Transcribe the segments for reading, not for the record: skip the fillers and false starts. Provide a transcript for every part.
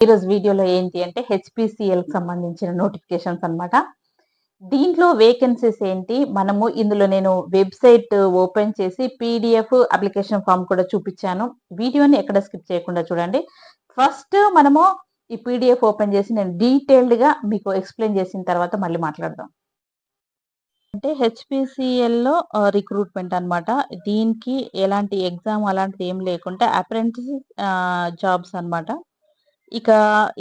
ఈరోజు వీడియోలో ఏంటి అంటే హెచ్పిసిఎల్కి సంబంధించిన నోటిఫికేషన్స్ అన్నమాట. దీంట్లో వేకెన్సీస్ ఏంటి, మనము ఇందులో నేను వెబ్సైట్ ఓపెన్ చేసి పీడిఎఫ్ అప్లికేషన్ ఫామ్ కూడా చూపించాను. వీడియోని ఎక్కడ స్కిప్ చేయకుండా చూడండి. ఫస్ట్ మనము ఈ పీడిఎఫ్ ఓపెన్ చేసి నేను డీటెయిల్డ్గా మీకు ఎక్స్ప్లెయిన్ చేసిన తర్వాత మళ్ళీ మాట్లాడదాం. అంటే హెచ్పిసిఎల్లో రిక్రూట్మెంట్ అన్నమాట. దీనికి ఎలాంటి ఎగ్జామ్ అలాంటిది ఏం లేకుండా అప్రెంటిస్ జాబ్స్ అన్నమాట. ఇక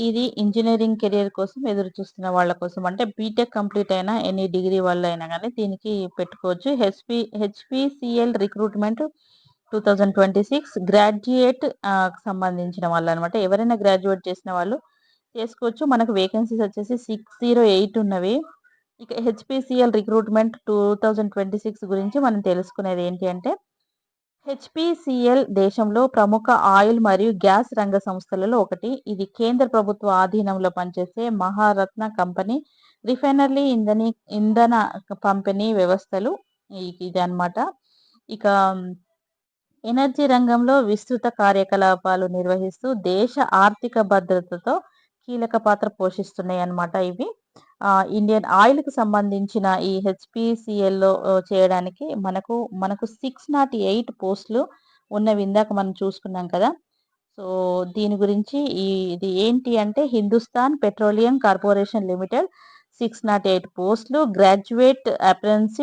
ఇది ఇంజినీరింగ్ కెరియర్ కోసం ఎదురు చూస్తున్న వాళ్ళ కోసం, అంటే బీటెక్ కంప్లీట్ అయినా ఎనీ డిగ్రీ వాళ్ళైనా కానీ దీనికి పెట్టుకోవచ్చు. హెచ్పిసిఎల్ రిక్రూట్మెంట్ 2026 గ్రాడ్యుయేట్ సంబంధించిన వాళ్ళు అనమాట. ఎవరైనా గ్రాడ్యుయేట్ చేసిన వాళ్ళు చేసుకోవచ్చు. మనకు వేకెన్సీస్ వచ్చేసి 608 ఉన్నవి. ఇక హెచ్పిసిఎల్ రిక్రూట్మెంట్ 2026 గురించి మనం తెలుసుకునేది ఏంటి అంటే, హెచ్పిసిఎల్ దేశంలో ప్రముఖ ఆయిల్ మరియు గ్యాస్ రంగ సంస్థలలో ఒకటి. ఇది కేంద్ర ప్రభుత్వ ఆధీనంలో పనిచేసే మహారత్న కంపెనీ. రిఫైనరీ ఇంధన పంపిణీ వ్యవస్థలు ఇది అన్నమాట. ఇక ఎనర్జీ రంగంలో విస్తృత కార్యకలాపాలు నిర్వహిస్తూ దేశ ఆర్థిక భద్రతతో కీలక పాత్ర పోషిస్తున్నాయి అన్నమాట ఇవి. ఇండియన్ ఆయిల్‌కి సంబంధించిన ఈ హెచ్పిసిఎల్‌లో చేయడానికి మనకు 608 పోస్టులు ఉన్నవి. ఇందాక మనం చూసుకున్నాం కదా! సో, దీని గురించి ఇది ఏంటి అంటే, హిందుస్థాన్ పెట్రోలియం కార్పొరేషన్ లిమిటెడ్ 608 పోస్టులు. గ్రాడ్యుయేట్ అప్రెంటిస్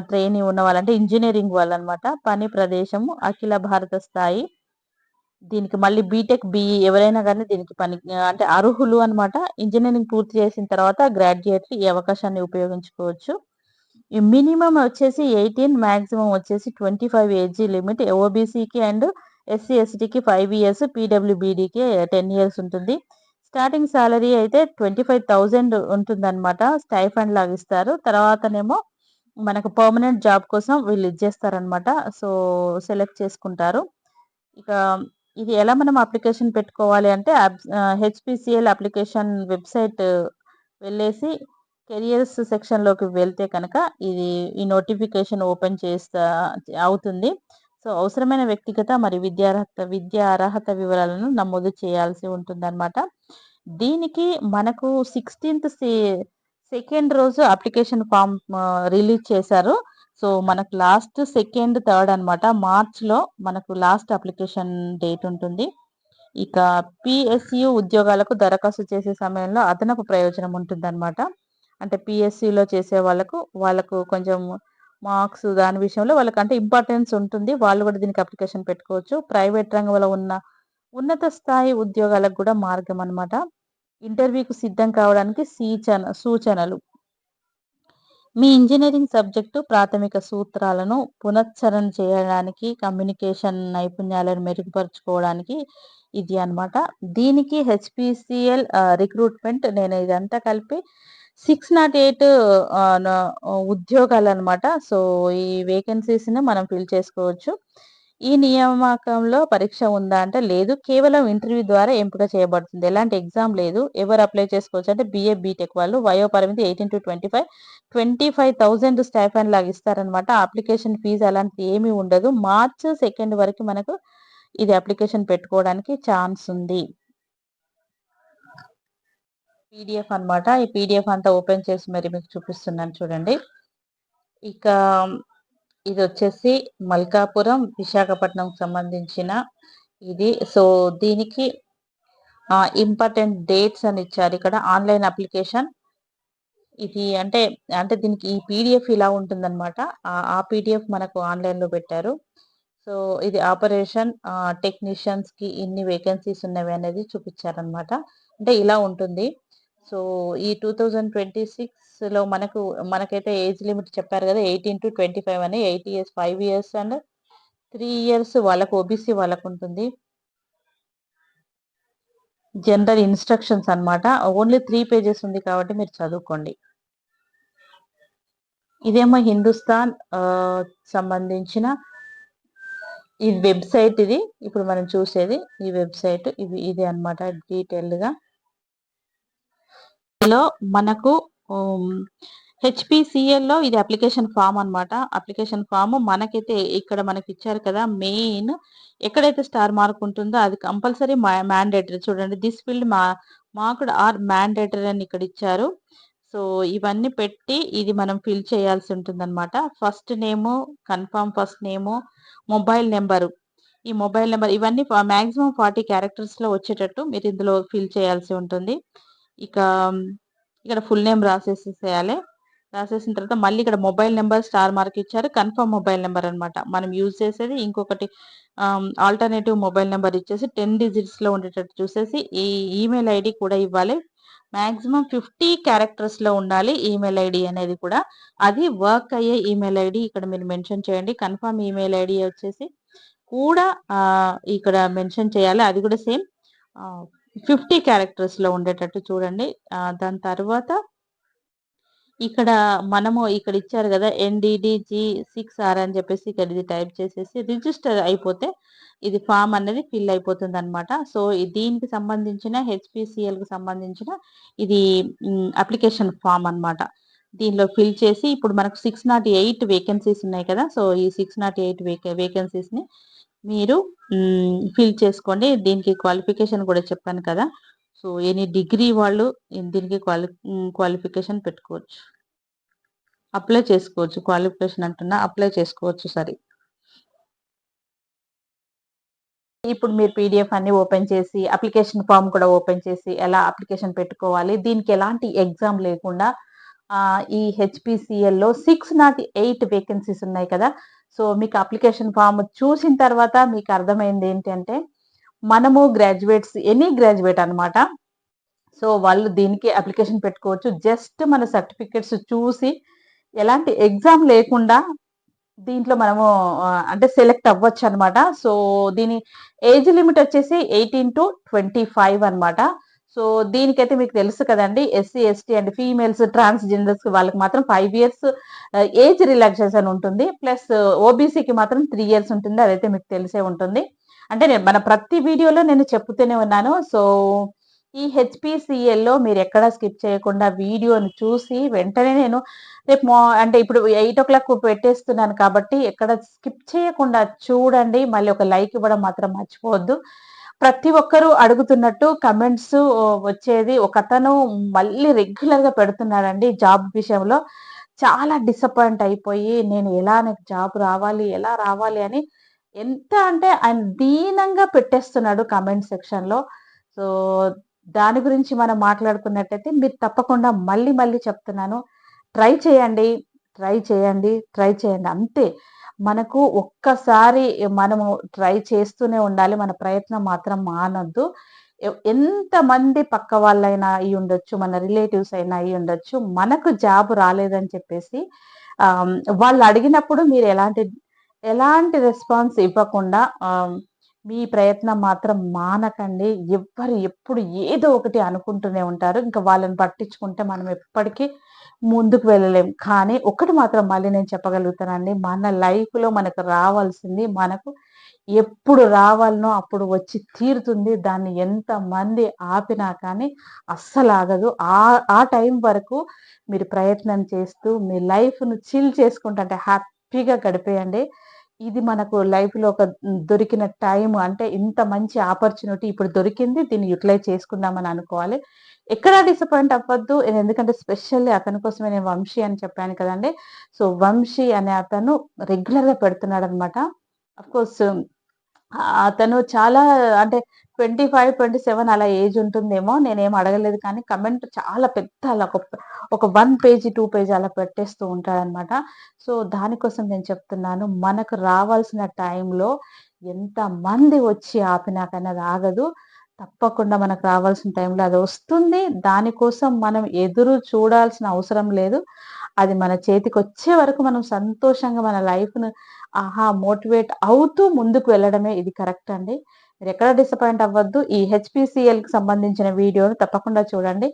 ట్రైనీ ఉన్నవాళ్ళు, అంటే ఇంజినీరింగ్ వాళ్ళనమాట. పని ప్రదేశము అఖిల భారత స్థాయి. దీనికి మళ్ళీ బీటెక్, బీఈ ఎవరైనా గానీ దీనికి అంటే అర్హులు అన్నమాట. ఇంజినీరింగ్ పూర్తి చేసిన తర్వాత గ్రాడ్యుయేట్లు ఈ అవకాశాన్ని ఉపయోగించుకోవచ్చు. ఈ మినిమమ్ వచ్చేసి 18, మాక్సిమం వచ్చేసి 25 ఏజ్ లిమిట్. ఓబీసీకి అండ్ ఎస్సీ, ఎస్టీకి 5 ఇయర్స్, పీడబ్ల్యూబీడీకి 10 ఇయర్స్ ఉంటుంది. స్టార్టింగ్ సాలరీ అయితే 25,000 ఉంటుందన్నమాట. స్టైఫండ్ లాగా ఇస్తారు. తర్వాతనేమో మనకు పర్మనెంట్ జాబ్ కోసం వీళ్ళు ఇచ్చేస్తారనమాట. సో, సెలెక్ట్ చేసుకుంటారు. ఇక ఇది ఎలా మనం అప్లికేషన్ పెట్టుకోవాలి అంటే, హెచ్పిసిఎల్ అప్లికేషన్ వెబ్సైట్ వెళ్ళేసి కెరియర్స్ సెక్షన్‌లోకి వెళ్తే కనుక ఈ నోటిఫికేషన్ ఓపెన్ అవుతుంది. సో, అవసరమైన వ్యక్తిగత మరియు విద్యా అర్హత వివరాలను నమోదు చేయాల్సి ఉంటుందన్నమాట. దీనికి మనకు 16థ్ సెకండ్ రోజు అప్లికేషన్ ఫామ్ రిలీజ్ చేశారు. సో, మనకు లాస్ట్ సెకండ్, థర్డ్ అన్నమాట. మార్చ్‌లో మనకు లాస్ట్ అప్లికేషన్ డేట్ ఉంటుంది. ఇక పిఎస్యు ఉద్యోగాలకు దరఖాస్తు చేసే సమయంలో అదనపు ప్రయోజనం ఉంటుందన్నమాట. అంటే పిఎస్సిలో చేసే వాళ్ళకు కొంచెం మార్క్స్ దాని విషయంలో వాళ్ళకంటే ఇంపార్టెన్స్ ఉంటుంది. వాళ్ళు కూడా దీనికి అప్లికేషన్ పెట్టుకోవచ్చు. ప్రైవేట్ రంగంలో ఉన్న ఉన్నత స్థాయి ఉద్యోగాలకు కూడా మార్గం అన్నమాట. ఇంటర్వ్యూకి సిద్ధం కావడానికి సూచనలు. మీ ఇంజినీరింగ్ సబ్జెక్టు ప్రాథమిక సూత్రాలను పునశ్చరణ చేయడానికి, కమ్యూనికేషన్ నైపుణ్యాలను మెరుగుపరుచుకోవడానికి ఇది అన్నమాట. దీనికి హెచ్పిసిఎల్ రిక్రూట్మెంట్ నేను ఇదంతా కలిపి 608 ఉద్యోగాలన్నమాట. సో, ఈ వేకెన్సీస్‌ని మనం ఫిల్ చేసుకోవచ్చు. ఈ నియామకంలో పరీక్ష ఉందా అంటే లేదు. కేవలం ఇంటర్వ్యూ ద్వారా ఎంపిక చేయబడుతుంది. ఎలాంటి ఎగ్జామ్ లేదు. ఎవరు అప్లై చేసుకోవచ్చు అంటే బీఏ, బీటెక్ వాళ్ళు. వయో పరిమితి 18-25. 25,000 స్టైఫండ్ లాగా ఇస్తారనమాట. అప్లికేషన్ ఫీజు అలాంటిది ఏమీ ఉండదు. మార్చ్ 2 వరకు మనకు ఇది అప్లికేషన్ పెట్టుకోవడానికి ఛాన్స్ ఉంది. పీడిఎఫ్ అన్నమాట. ఈ పీడిఎఫ్ అంతా ఓపెన్ చేసి మరి మీకు చూపిస్తున్నాను చూడండి. ఇక ఇది వచ్చేసి మల్కాపురం, విశాఖపట్నంకి సంబంధించిన ఇది. సో, దీనికి ఇంపార్టెంట్ డేట్స్ అని ఇచ్చారు ఇక్కడ. ఆన్లైన్ అప్లికేషన్ ఇది అంటే దీనికి ఈ పీడిఎఫ్ ఇలా ఉంటుందన్నమాట. ఆ పీడిఎఫ్ మనకు ఆన్లైన్‌లో పెట్టారు. సో, ఇది ఆపరేషన్ టెక్నీషియన్స్‌కి ఇన్ని వేకెన్సీస్ ఉన్నవి అనేది చూపించారనమాట. అంటే ఇలా ఉంటుంది. సో, ఈ 2026లో మనకైతే ఏజ్ లిమిట్ చెప్పారు కదా! 18-25 అని. 8 ఇయర్స్, 5 ఇయర్స్ అండ్ 3 ఇయర్స్ వాళ్ళకు, ఓబీసీ వాళ్ళకుంటుంది. జనరల్ ఇన్‌స్ట్రక్షన్స్ అన్నమాట. ఓన్లీ 3 పేజెస్ ఉంది కాబట్టి మీరు చదువుకోండి. ఇదేమో హిందుస్థాన్ సంబంధించిన ఈ వెబ్సైట్ ఇది. ఇప్పుడు మనం చూసేది ఈ వెబ్సైట్. ఇది అన్నమాట డీటెయిల్డ్‌గా. ఇందులో మనకు హెచ్‌పీసీఎల్‌లో ఇది అప్లికేషన్ ఫార్మ్ అన్నమాట. అప్లికేషన్ ఫార్మ్ మనకైతే ఇక్కడ మనకిచ్చారు కదా! మెయిన్ ఎక్కడైతే స్టార్ మార్క్ ఉంటుందో అది కంపల్సరీ మ్యాండేటరీ చూడండి. This field marked are mandatory అని ఇక్కడ ఇచ్చారు. సో, ఇవన్నీ పెట్టి ఇది మనం ఫిల్ చేయాల్సి ఉంటుందన్నమాట. ఫస్ట్ నేము, కన్ఫర్మ్ ఫస్ట్ నేము, మొబైల్ నంబరు. ఈ మొబైల్ నంబర్ ఇవన్నీ మాక్సిమం 40 క్యారెక్టర్స్‌లో వచ్చేటట్టు మీరు ఇందులో ఫిల్ చేయాల్సి ఉంటుంది. ఇక ఇక్కడ ఫుల్ నేమ్ రాసేసేయాలి. రాసేసిన తర్వాత మళ్ళీ ఇక్కడ మొబైల్ నంబర్ స్టార్ మార్క్ ఇచ్చారు. కన్ఫర్మ్ మొబైల్ నంబర్ అన్నమాట. మనం యూజ్ చేసేది ఇంకొకటి ఆల్టర్‌నేటివ్ మొబైల్ నంబర్ ఇచ్చేసి 10 డిజిట్స్‌లో ఉండేటట్టు చూసేసి ఈ ఈమెయిల్ ఐడీ కూడా ఇవ్వాలి. మాక్సిమం 50 క్యారెక్టర్స్‌లో ఉండాలి ఈమెయిల్ ఐడీ అనేది కూడా. అది వర్క్ అయ్యే ఈమెయిల్ ఐడీ ఇక్కడ మీరు మెన్షన్ చేయండి. కన్ఫర్మ్ ఈమెయిల్ ఐడీ వచ్చేసి కూడా ఇక్కడ మెన్షన్ చేయాలి. అది కూడా సేమ్ 50 క్యారెక్టర్స్‌లో ఉండేటట్టు చూడండి. దాని తర్వాత ఇక్కడ మనము ఇక్కడ ఇచ్చారు గదా! NDDG6R అని చెప్పేసి ఇక్కడ ఇది టైప్ చేసేసి రిజిస్టర్ అయిపోతే ఇది ఫార్మ్ అనేది ఫిల్ అయిపోతుందన్నమాట. సో, దీనికి సంబంధించిన హెచ్‌పీసీఎల్‌కి సంబంధించిన ఇది అప్లికేషన్ ఫార్మ్ అన్నమాట. దీనిలో ఫిల్ చేసి ఇప్పుడు మనకు 608 వేకెన్సీస్ ఉన్నాయి కదా! సో, ఈ 608 వేకెన్సీస్‌ని మీరు ఫిల్ చేసుకోండి. దీనికి క్వాలిఫికేషన్ కూడా చెప్పాను కదా! సో, ఎనీ డిగ్రీ వాళ్ళు దీనికి క్వాలిఫికేషన్ పెట్టుకోవచ్చు. అప్లై చేసుకోవచ్చు. క్వాలిఫికేషన్ అంటున్నా. అప్లై చేసుకోవచ్చు సారీ. ఇప్పుడు మీరు పీడీఎఫ్ అన్ని ఓపెన్ చేసి, అప్లికేషన్ ఫార్మ్ కూడా ఓపెన్ చేసి, ఎలా అప్లికేషన్ పెట్టుకోవాలి, దీనికి ఎలాంటి ఎగ్జామ్ లేకుండా ఈ హెచ్‌పీసీఎల్‌లో 608 వేకెన్సీస్ ఉన్నాయి కదా! సో, మీకు అప్లికేషన్ ఫార్మ్ చూసిన తర్వాత మీకు అర్థమైంది ఏంటంటే, మనము గ్రాడ్యుయేట్స్ ఎనీ గ్రాడ్యుయేట్ అన్నమాట. సో, వాళ్ళు దీనికి అప్లికేషన్ పెట్టుకోవచ్చు. జస్ట్ మన సర్టిఫికేట్స్ చూసి ఎలాంటి ఎగ్జామ్ లేకుండా దీంట్లో మనము అంటే సెలెక్ట్ అవ్వొచ్చనమాట. సో, దీని ఏజ్ లిమిట్ వచ్చేసి 18-25 అనమాట. సో, దీనికైతే మీకు తెలుసు కదండీ! SC, ST and females, transgenders వాళ్ళకి మాత్రం 5 ఇయర్స్ ఏజ్ రిలాక్సేషన్ ఉంటుంది. ప్లస్ ఓబీసీకి మాత్రం 3 ఇయర్స్ ఉంటుంది. అదైతే మీకు తెలిసే ఉంటుంది. అంటే మన ప్రతి వీడియోలో నేను చెప్తూనే ఉన్నాను. సో, ఈ హెచ్‌పీసీఎల్‌లో మీరెక్కడ స్కిప్ చేయకుండా వీడియోని చూసి వెంటనే నేను రేపు అంటే ఇప్పుడు 8:00 పెట్టేస్తున్నాను కాబట్టి ఎక్కడ స్కిప్ చేయకుండా చూడండి. మళ్ళీ ఒక లైక్ ఇవ్వడం మాత్రం మర్చిపోవద్దు. ప్రతి ఒక్కరు అడుగుతున్నట్టు కమెంట్స్ వచ్చేది. ఒకతను మళ్ళీ రెగ్యులర్‌గా పెడుతున్నాడండి జాబ్ విషయంలో. చాలా డిసప్పాయింట్ అయిపోయి నేను నాకు జాబ్ రావాలి, ఎలా రావాలి అని ఎంత అంటే ఆయన దీనంగా పెట్టేస్తున్నాడు కామెంట్ సెక్షన్‌లో. సో, దాని గురించి మనం మాట్లాడుకున్నట్టయితే మీరు తప్పకుండా మళ్ళీ మళ్ళీ చెప్తున్నాను. ట్రై చేయండి. ట్రై చేయండి. ట్రై చేయండి. అంతే. మనకు ఒక్కసారి మనము ట్రై చేస్తూనే ఉండాలి. మన ప్రయత్నం మాత్రం మానొద్దు. ఎంతమంది పక్క వాళ్ళైనా అయ్యుండొచ్చు. మన రిలేటివ్స్ అయినా అయ్యుండొచ్చు. మనకు జాబ్ రాలేదని చెప్పేసి వాళ్ళు అడిగినప్పుడు మీరు ఎలాంటి రెస్పాన్స్ ఇవ్వకుండా మీ ప్రయత్నం మాత్రం మానకండి. ఎవ్వరు ఎప్పుడు ఏదో ఒకటి అనుకుంటూనే ఉంటారు. ఇంకా వాళ్ళని పట్టించుకుంటే మనం ఎప్పటికీ ముందుకు వెళ్ళలేం. కానీ ఒకటి మాత్రం మళ్ళీ నేను చెప్పగలుగుతానండి. మన లైఫ్‌లో మనకు రావాల్సింది మనకు ఎప్పుడు రావాలనో అప్పుడు వచ్చి తీరుతుంది. దాన్ని ఎంతమంది ఆపినా కానీ అస్సలాగదు. ఆ టైం వరకు మీరు ప్రయత్నం చేస్తూ మీ లైఫ్‌ను చిల్ చేసుకుంటూ అంటే హ్యాపీగా గడిపేయండి. ఇది మనకు లైఫ్‌లో ఒక దొరికిన టైమ్ అంటే ఇంత మంచి ఆపర్చునిటీ ఇప్పుడు దొరికింది. దీన్ని యుటిలైజ్ చేసుకుందామని అనుకోవాలి. ఎక్కడా డిసప్పాయింట్ అవ్వద్దు. ఎందుకంటే స్పెషల్లీ అతని కోసమే నేను వంశీ అని చెప్పాను కదండీ! సో, వంశీ అనే అతను రెగ్యులర్‌గా పెడుతున్నాడనమాట. ఆఫ్‌కోర్స్ అతను చాలా అంటే 25, 27 అలా ఏజ్ ఉంటుందేమో. నేనేం అడగలేదు కానీ కమెంట్ చాలా పెద్ద అలా ఒక 1 పేజీ, 2 పేజీ అలా పెట్టేస్తూ ఉంటాడనమాట. సో, దానికోసం నేను చెప్తున్నాను. మనకు రావాల్సిన టైంలో ఎంతమంది వచ్చి ఆపినా కానీ అది ఆగదు. తప్పకుండా మనకు రావాల్సిన టైంలో అది వస్తుంది. దానికోసం మనం ఎదురు చూడాల్సిన అవసరం లేదు. అది మన చేతికొచ్చే వరకు మనం సంతోషంగా మన లైఫ్‌ను మోటివేట్ అవుతూ ముందుకు వెళ్ళడమే ఇది కరెక్ట్ అండి. మీరెక్కడ డిసప్పాయింట్ అవ్వద్దు. ఈ హెచ్‌పీసీఎల్‌కి సంబంధించిన వీడియోను తప్పకుండా చూడండి.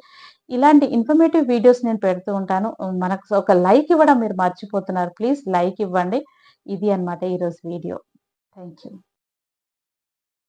ఇలాంటి ఇన్ఫర్మేటివ్ వీడియోస్ నేను పెడుతూ ఉంటాను. మనకు ఒక లైక్ ఇవ్వడం మీరు మర్చిపోతున్నారు. ప్లీజ్ లైక్ ఇవ్వండి. ఇది అన్నమాట ఈరోజు వీడియో. Thank you.